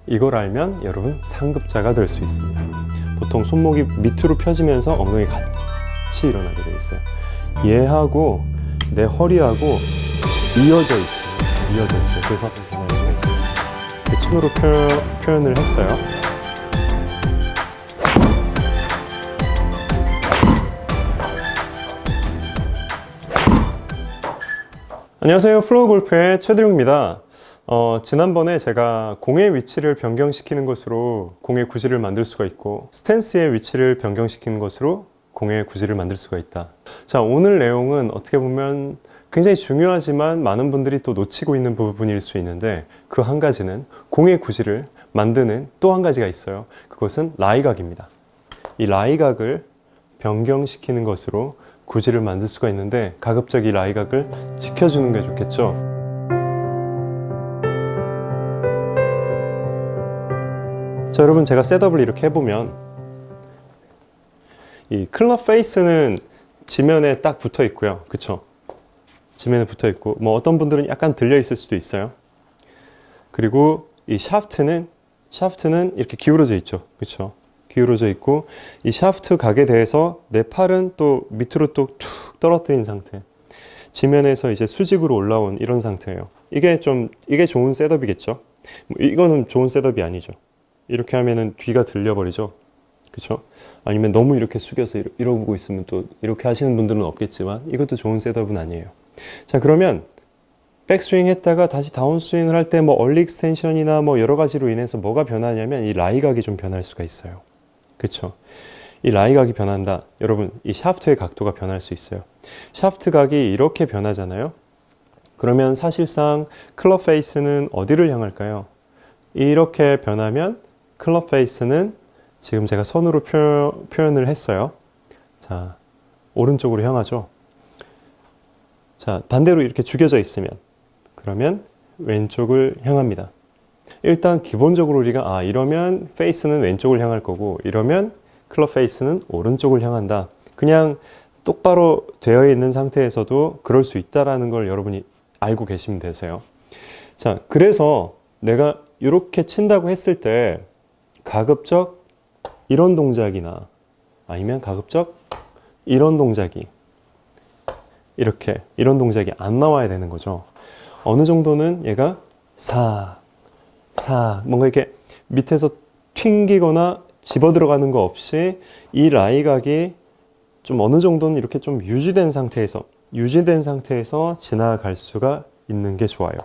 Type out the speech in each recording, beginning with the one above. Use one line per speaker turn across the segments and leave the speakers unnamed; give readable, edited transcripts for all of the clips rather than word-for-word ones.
이걸 알면 여러분 상급자가 될 수 있습니다. 보통 손목이 밑으로 펴지면서 엉덩이 같이 일어나게 되어 있어요. 얘하고 내 허리하고 이어져 있어요. 이어져 있어요. 그래서 변할 수가 있어요. 춤으로 표현을 했어요. 안녕하세요. 플로우 골프의 최드룡입니다. 지난번에 제가 공의 위치를 변경시키는 것으로 공의 구질을 만들 수가 있고, 스탠스의 위치를 변경시키는 것으로 공의 구질을 만들 수가 있다. 자, 오늘 내용은 어떻게 보면 굉장히 중요하지만 많은 분들이 또 놓치고 있는 부분일 수 있는데, 그 한 가지는 공의 구질을 만드는 또 한 가지가 있어요. 그것은 라이각입니다. 이 라이각을 변경시키는 것으로 구질을 만들 수가 있는데, 가급적 이 라이각을 지켜주는 게 좋겠죠. 자, 여러분, 제가 셋업을 이렇게 해보면 이 클럽 페이스는 지면에 딱 붙어 있고요. 그쵸? 지면에 붙어 있고, 뭐 어떤 분들은 약간 들려 있을 수도 있어요. 그리고 이 샤프트는 이렇게 기울어져 있죠. 그쵸? 기울어져 있고, 이 샤프트 각에 대해서 내 팔은 또 밑으로 또 툭 떨어뜨린 상태. 지면에서 이제 수직으로 올라온 이런 상태예요. 이게 좋은 셋업이겠죠? 이거는 좋은 셋업이 아니죠. 이렇게 하면은 뒤가 들려버리죠. 그쵸? 아니면 너무 이렇게 숙여서 이러고 있으면 또 이렇게 하시는 분들은 없겠지만, 이것도 좋은 셋업은 아니에요. 자, 그러면 백스윙 했다가 다시 다운스윙을 할 때 뭐 얼리 익스텐션이나 뭐 여러 가지로 인해서 뭐가 변하냐면 이 라이각이 좀 변할 수가 있어요. 그쵸? 이 라이각이 변한다. 여러분, 이 샤프트의 각도가 변할 수 있어요. 샤프트 각이 이렇게 변하잖아요. 그러면 사실상 클럽 페이스는 어디를 향할까요? 이렇게 변하면 클럽 페이스는 지금 제가 선으로 표현을 했어요. 자, 오른쪽으로 향하죠. 자, 반대로 이렇게 죽여져 있으면, 그러면 왼쪽을 향합니다. 일단 기본적으로 우리가 이러면 페이스는 왼쪽을 향할 거고, 이러면 클럽 페이스는 오른쪽을 향한다. 그냥 똑바로 되어 있는 상태에서도 그럴 수 있다라는 걸 여러분이 알고 계시면 되세요. 자, 그래서 내가 이렇게 친다고 했을 때 가급적 이런 동작이나 아니면 가급적 이런 동작이 이런 동작이 안 나와야 되는 거죠. 어느 정도는 얘가 뭔가 이렇게 밑에서 튕기거나 집어 들어가는 거 없이 이 라이각이 좀 어느 정도는 이렇게 좀 유지된 상태에서 지나갈 수가 있는 게 좋아요.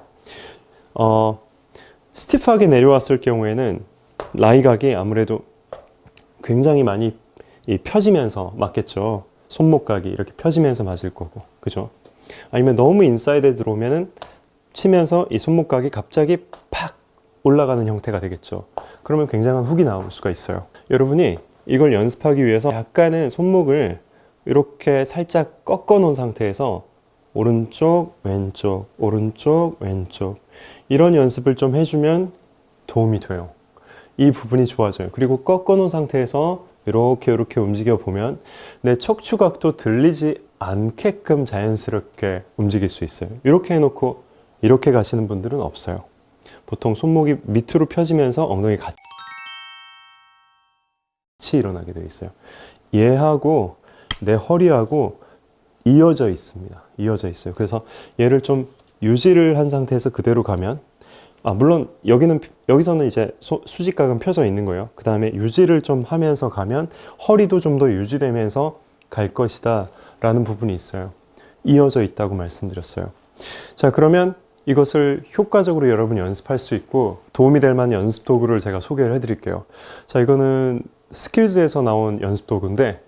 스티프하게 내려왔을 경우에는 라이각이 아무래도 굉장히 많이 펴지면서 맞겠죠. 손목각이 이렇게 펴지면서 맞을 거고, 그죠? 아니면 너무 인사이드에 들어오면은 치면서 이 손목각이 갑자기 팍 올라가는 형태가 되겠죠. 그러면 굉장한 훅이 나올 수가 있어요. 여러분이 이걸 연습하기 위해서 약간은 손목을 이렇게 살짝 꺾어 놓은 상태에서 오른쪽, 왼쪽, 오른쪽, 왼쪽 이런 연습을 좀 해주면 도움이 돼요. 이 부분이 좋아져요. 그리고 꺾어 놓은 상태에서 이렇게 움직여 보면 내 척추각도 들리지 않게끔 자연스럽게 움직일 수 있어요. 이렇게 해놓고 이렇게 가시는 분들은 없어요. 보통 손목이 밑으로 펴지면서 엉덩이 같이 일어나게 되어 있어요. 얘하고 내 허리하고 이어져 있습니다. 이어져 있어요. 그래서 얘를 좀 유지를 한 상태에서 그대로 가면, 물론 여기서는 이제 수직각은 펴져 있는 거예요. 그 다음에 유지를 좀 하면서 가면 허리도 좀 더 유지되면서 갈 것이다 라는 부분이 있어요. 이어져 있다고 말씀드렸어요. 자, 그러면 이것을 효과적으로 여러분이 연습할 수 있고 도움이 될 만한 연습 도구를 제가 소개를 해드릴게요. 자, 이거는 스킬즈에서 나온 연습 도구인데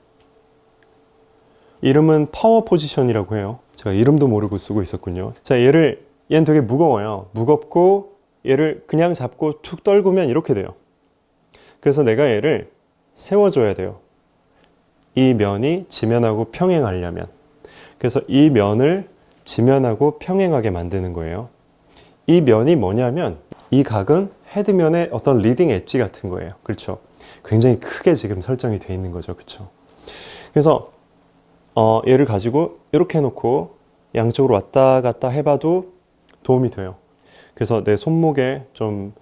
이름은 파워 포지션이라고 해요. 제가 이름도 모르고 쓰고 있었군요. 자, 얘는 되게 무거워요. 무겁고 얘를 그냥 잡고 툭 떨구면 이렇게 돼요. 그래서 내가 얘를 세워줘야 돼요. 이 면이 지면하고 평행하려면. 그래서 이 면을 지면하고 평행하게 만드는 거예요. 이 면이 뭐냐면 이 각은 헤드면의 어떤 리딩 엣지 같은 거예요. 그렇죠? 굉장히 크게 지금 설정이 되어 있는 거죠. 그렇죠? 그래서 얘를 가지고 이렇게 해놓고 양쪽으로 왔다 갔다 해봐도 도움이 돼요. 그래서 내 손목에 좀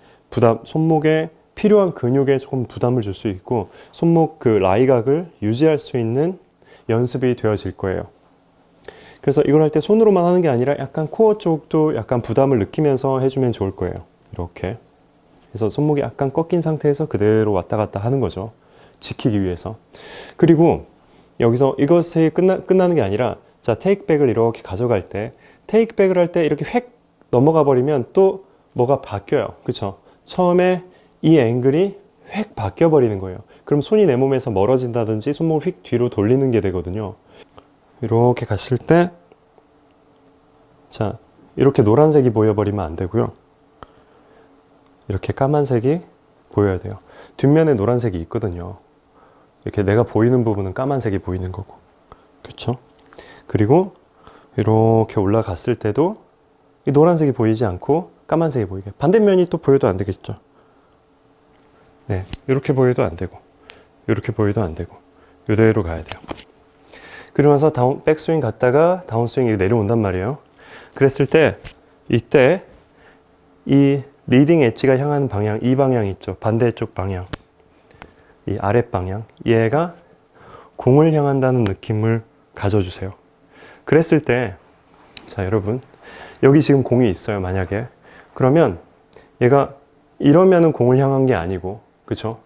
손목에 필요한 근육에 조금 부담을 줄 수 있고 손목 그 라이각을 유지할 수 있는 연습이 되어질 거예요. 그래서 이걸 할 때 손으로만 하는 게 아니라 약간 코어 쪽도 약간 부담을 느끼면서 해주면 좋을 거예요. 이렇게. 그래서 손목이 약간 꺾인 상태에서 그대로 왔다 갔다 하는 거죠. 지키기 위해서. 그리고 여기서 이것이 끝나는 게 아니라 자, 테이크백을 이렇게 가져갈 때 테이크백을 할 때 이렇게 획 넘어가 버리면 또 뭐가 바뀌어요. 그쵸? 처음에 이 앵글이 획 바뀌어 버리는 거예요. 그럼 손이 내 몸에서 멀어진다든지 손목을 휙 뒤로 돌리는 게 되거든요. 이렇게 갔을 때 자, 이렇게 노란색이 보여버리면 안 되고요. 이렇게 까만색이 보여야 돼요. 뒷면에 노란색이 있거든요. 이렇게 내가 보이는 부분은 까만색이 보이는 거고. 그쵸? 그리고 이렇게 올라갔을 때도 이 노란색이 보이지 않고 까만색이 보이게. 반대면이 또 보여도 안 되겠죠. 네, 이렇게 보여도 안 되고 이렇게 보여도 안 되고 이대로 가야 돼요. 그러고 나서 백스윙 갔다가 다운스윙이 내려온단 말이에요. 그랬을 때 이때 이 리딩 엣지가 향하는 방향, 이 방향 있죠. 반대쪽 방향, 이 아랫 방향, 얘가 공을 향한다는 느낌을 가져주세요. 그랬을 때 자, 여러분 여기 지금 공이 있어요. 만약에 그러면 얘가 이러면은 공을 향한 게 아니고, 그쵸?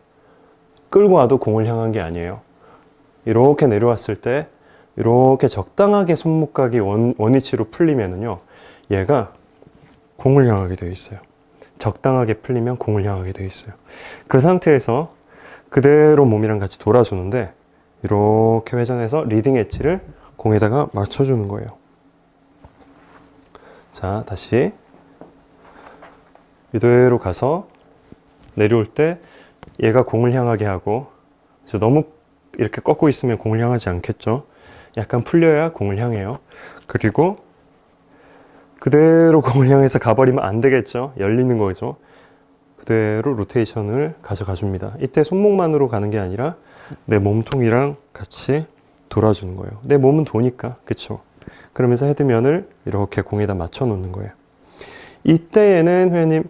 끌고 와도 공을 향한 게 아니에요. 이렇게 내려왔을 때 이렇게 적당하게 손목각이 원위치로 풀리면은요, 얘가 공을 향하게 되어 있어요. 적당하게 풀리면 공을 향하게 되어 있어요. 그 상태에서 그대로 몸이랑 같이 돌아주는데 이렇게 회전해서 리딩 엣지를 공에다가 맞춰주는 거예요. 자, 다시 이대로 가서 내려올 때 얘가 공을 향하게 하고, 그래서 너무 이렇게 꺾고 있으면 공을 향하지 않겠죠. 약간 풀려야 공을 향해요. 그리고 그대로 공을 향해서 가버리면 안 되겠죠. 열리는 거죠. 그대로 로테이션을 가져가 줍니다. 이때 손목만으로 가는 게 아니라 내 몸통이랑 같이 돌아주는 거예요. 내 몸은 도니까, 그쵸? 그러면서 헤드면을 이렇게 공에다 맞춰 놓는 거예요. 이때에는 회원님,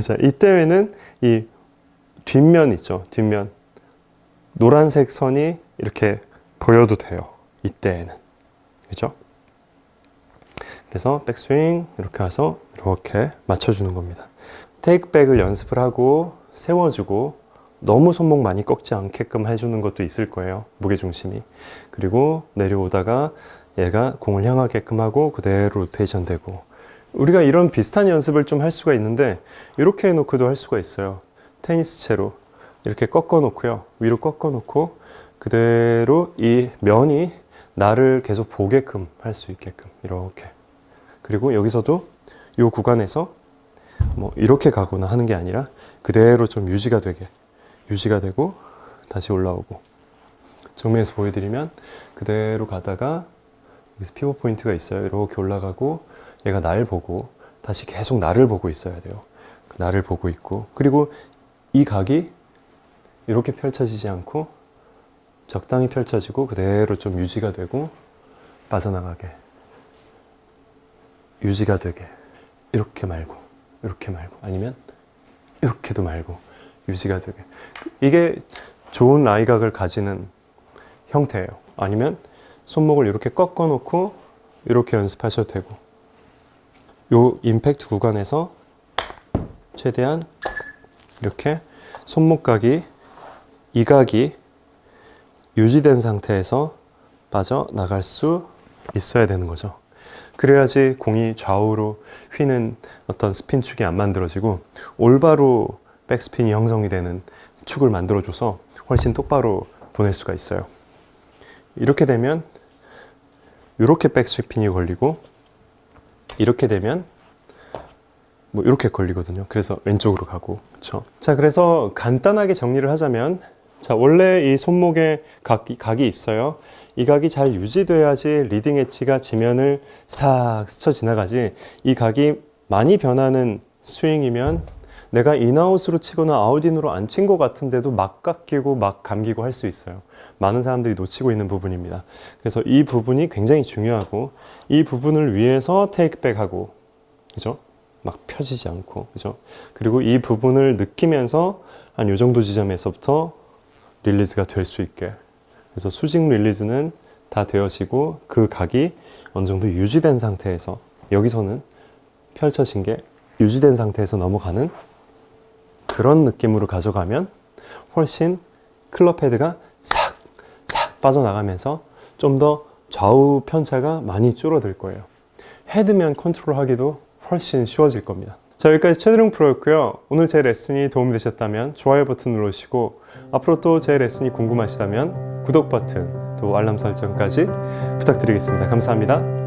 자, 이때에는 이 뒷면 있죠. 뒷면. 노란색 선이 이렇게 보여도 돼요. 이때에는. 그죠? 그래서 백스윙 이렇게 와서 이렇게 맞춰주는 겁니다. 테이크백을 연습을 하고 세워주고 너무 손목 많이 꺾지 않게끔 해주는 것도 있을 거예요. 무게중심이. 그리고 내려오다가 얘가 공을 향하게끔 하고 그대로 로테이션 되고, 우리가 이런 비슷한 연습을 좀 할 수가 있는데 이렇게 해놓고도 할 수가 있어요. 테니스 채로 이렇게 꺾어 놓고요. 위로 꺾어 놓고 그대로 이 면이 나를 계속 보게끔 할 수 있게끔 이렇게. 그리고 여기서도 이 구간에서 뭐 이렇게 가거나 하는 게 아니라 그대로 좀 유지가 되고 다시 올라오고. 정면에서 보여드리면 그대로 가다가 여기서 피벗 포인트가 있어요. 이렇게 올라가고 얘가 날 보고 다시 계속 나를 보고 있어야 돼요. 나를 보고 있고, 그리고 이 각이 이렇게 펼쳐지지 않고 적당히 펼쳐지고 그대로 좀 유지가 되고 빠져나가게, 유지가 되게, 이렇게 말고 아니면 이렇게도 말고 유지가 되게. 이게 좋은 라이각을 가지는 형태예요. 아니면 손목을 이렇게 꺾어 놓고 이렇게 연습하셔도 되고, 요 임팩트 구간에서 최대한 이렇게 손목각이, 이 각이 유지된 상태에서 빠져나갈 수 있어야 되는 거죠. 그래야지 공이 좌우로 휘는 어떤 스핀 축이 안 만들어지고 올바로 백스핀이 형성이 되는 축을 만들어줘서 훨씬 똑바로 보낼 수가 있어요. 이렇게 되면 이렇게 백스핀이 걸리고, 이렇게 되면 뭐 이렇게 걸리거든요. 그래서 왼쪽으로 가고, 그렇죠? 자, 그래서 간단하게 정리를 하자면, 자, 원래 이 손목에 각이 있어요. 이 각이 잘 유지돼야지 리딩 엣지가 지면을 싹 스쳐 지나가지, 이 각이 많이 변하는 스윙이면 내가 인아웃으로 치거나 아웃인으로 안 친 것 같은데도 막 깎이고 막 감기고 할 수 있어요. 많은 사람들이 놓치고 있는 부분입니다. 그래서 이 부분이 굉장히 중요하고, 이 부분을 위해서 테이크백하고, 그죠? 막 펴지지 않고, 그죠? 그리고 이 부분을 느끼면서 한 요 정도 지점에서부터 릴리즈가 될 수 있게. 그래서 수직 릴리즈는 다 되어지고 그 각이 어느 정도 유지된 상태에서, 여기서는 펼쳐진 게 유지된 상태에서 넘어가는 그런 느낌으로 가져가면 훨씬 클럽 헤드가 싹 빠져나가면서 좀 더 좌우 편차가 많이 줄어들 거예요. 헤드면 컨트롤 하기도 훨씬 쉬워질 겁니다. 자, 여기까지 최드룡 프로였고요. 오늘 제 레슨이 도움이 되셨다면 좋아요 버튼 누르시고, 앞으로 또 제 레슨이 궁금하시다면 구독 버튼, 또 알람 설정까지 부탁드리겠습니다. 감사합니다.